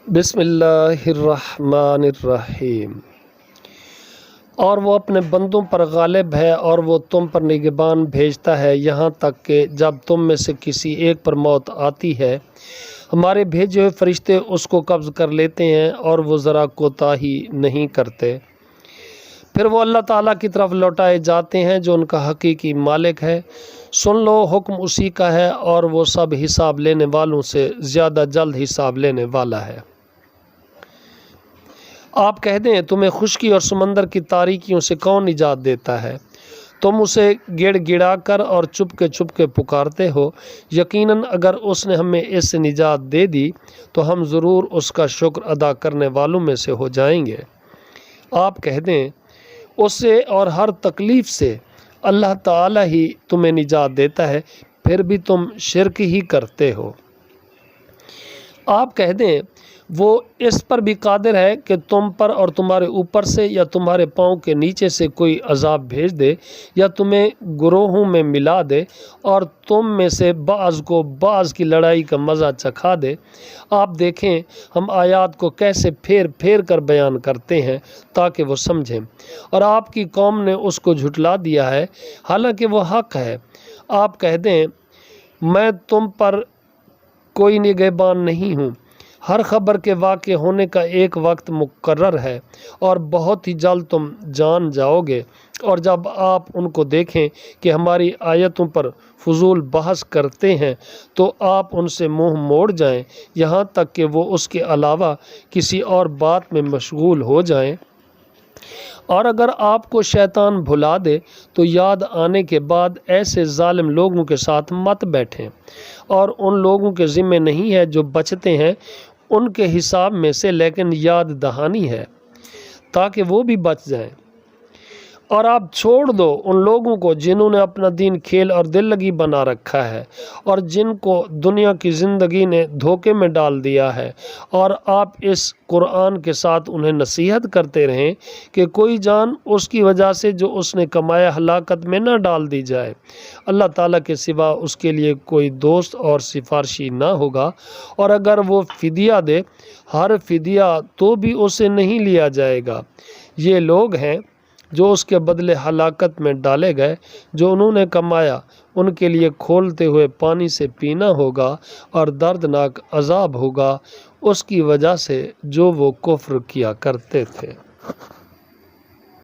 بسم اللہ الرحمن الرحیم۔ اور وہ اپنے بندوں پر غالب ہے اور وہ تم پر نگہبان بھیجتا ہے یہاں تک کہ جب تم میں سے کسی ایک پر موت آتی ہے ہمارے بھیجے ہوئے فرشتے اس کو قبض کر لیتے ہیں اور وہ ذرا کوتاہی نہیں کرتے۔ پھر وہ اللہ تعالیٰ کی طرف لوٹائے جاتے ہیں جو ان کا حقیقی مالک ہے۔ سن لو، حکم اسی کا ہے اور وہ سب حساب لینے والوں سے زیادہ جلد حساب لینے والا ہے۔ آپ کہہ دیں تمہیں خشکی اور سمندر کی تاریکیوں سے کون نجات دیتا ہے؟ تم اسے گڑ گڑا کر اور چپ کے پکارتے ہو۔ یقیناً اگر اس نے ہمیں اس سے نجات دے دی تو ہم ضرور اس کا شکر ادا کرنے والوں میں سے ہو جائیں گے۔ آپ کہہ دیں اس سے اور ہر تکلیف سے اللہ تعالیٰ ہی تمہیں نجات دیتا ہے، پھر بھی تم شرک ہی کرتے ہو۔ آپ کہہ دیں وہ اس پر بھی قادر ہے کہ تم پر اور تمہارے اوپر سے یا تمہارے پاؤں کے نیچے سے کوئی عذاب بھیج دے یا تمہیں گروہوں میں ملا دے اور تم میں سے بعض کو بعض کی لڑائی کا مزہ چکھا دے۔ آپ دیکھیں ہم آیات کو کیسے پھیر پھیر کر بیان کرتے ہیں تاکہ وہ سمجھیں، اور آپ کی قوم نے اس کو جھٹلا دیا ہے حالانکہ وہ حق ہے۔ آپ کہہ دیں میں تم پر کوئی نگہبان نہیں ہوں۔ ہر خبر کے واقع ہونے کا ایک وقت مقرر ہے اور بہت ہی جلد تم جان جاؤ گے، اور جب آپ ان کو دیکھیں کہ ہماری آیتوں پر فضول بحث کرتے ہیں تو آپ ان سے منہ موڑ جائیں یہاں تک کہ وہ اس کے علاوہ کسی اور بات میں مشغول ہو جائیں۔ اور اگر آپ کو شیطان بھلا دے تو یاد آنے کے بعد ایسے ظالم لوگوں کے ساتھ مت بیٹھیں، اور ان لوگوں کے ذمہ نہیں ہے جو بچتے ہیں ان کے حساب میں سے، لیکن یاد دہانی ہے تاکہ وہ بھی بچ جائیں۔ اور آپ چھوڑ دو ان لوگوں کو جنہوں نے اپنا دین کھیل اور دل لگی بنا رکھا ہے اور جن کو دنیا کی زندگی نے دھوکے میں ڈال دیا ہے، اور آپ اس قرآن کے ساتھ انہیں نصیحت کرتے رہیں کہ کوئی جان اس کی وجہ سے جو اس نے کمایا ہلاکت میں نہ ڈال دی جائے۔ اللہ تعالیٰ کے سوا اس کے لیے کوئی دوست اور سفارشی نہ ہوگا، اور اگر وہ فدیہ دے ہر فدیہ تو بھی اسے نہیں لیا جائے گا۔ یہ لوگ ہیں جو اس کے بدلے ہلاکت میں ڈالے گئے، جو انہوں نے کمایا ان کے لیے کھولتے ہوئے پانی سے پینا ہوگا اور دردناک عذاب ہوگا اس کی وجہ سے جو وہ کفر کیا کرتے تھے۔